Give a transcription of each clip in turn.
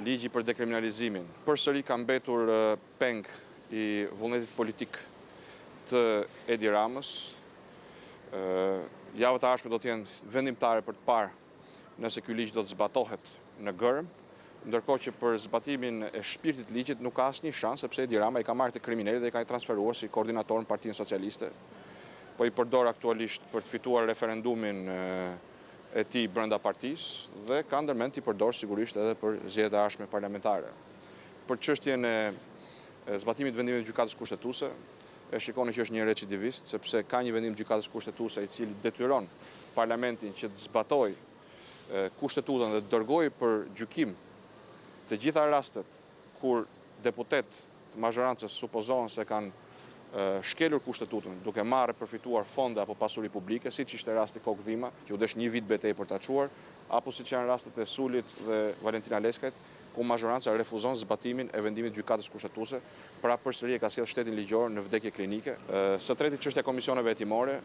ligji për dekriminalizimin. Përsëri ka mbetur peng i vullnetit politik të Edi Ramës. Javët e ardhshme do të jenë vendimtare për të parë nëse ky ligj do të zbatohet në gërm, ndërkohë që për zbatimin e shpirtit të ligjit nuk ka asnjë shans, sepse Edi Rama i ka marrë të kriminalët dhe i ka transferuar si koordinator në Partinë Socialiste. Po i përdor aktualisht për të fituar referendumin e tij brenda partisë dhe ka ndërmend t'i përdor sigurisht edhe për zgjedhjet e ardhshme parlamentare. Për çështjen e zbatimit të vendimit të gjykatës kushtetuese, e shikoni që është një recidivist, sepse ka një vendim gjykatës kushtetuese i cili detyron parlamentin që të zbatojë kushtetutën dhe të dërgojë për gjykim të gjitha rastet kur deputet të mazhorancës supozohen se kanë shkelur kushtetutën duke marrë përfituar fonde apo pasuri publike, siç ishte rasti Kokdhima, që u desh një vit betejë për ta çuar, apo siç janë rastet e Sulit dhe Valentina Leskajt, ku mazhoranca refuzon zbatimin e vendimit të gjykatës kushtetuese, pra përsëri e ka sjellë shtetin ligjor në vdekje klinike. Së treti çështja e komisioneve hetimore,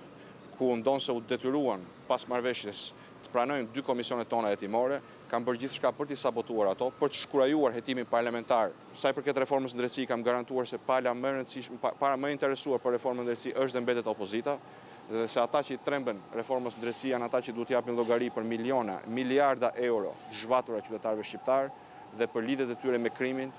ku ndonse u detyruan pas marrëveshjes të pranojnë 2 komisionet tona hetimore, kanë bërë gjithçka për t'i sabotuar ato, për të shkurajuar hetimin parlamentar. Sa i përket reformës në drejtësi, kam garantuar se para më interesuar për reformën në drejtësi është dhe mbetet opozita, dhe se ata që i tremben reformës në drejtësi janë ata që duhet japin llogari për miliarda euro të zhvatura qytetarëve shqiptar dhe për lidhjet e tyre me krimin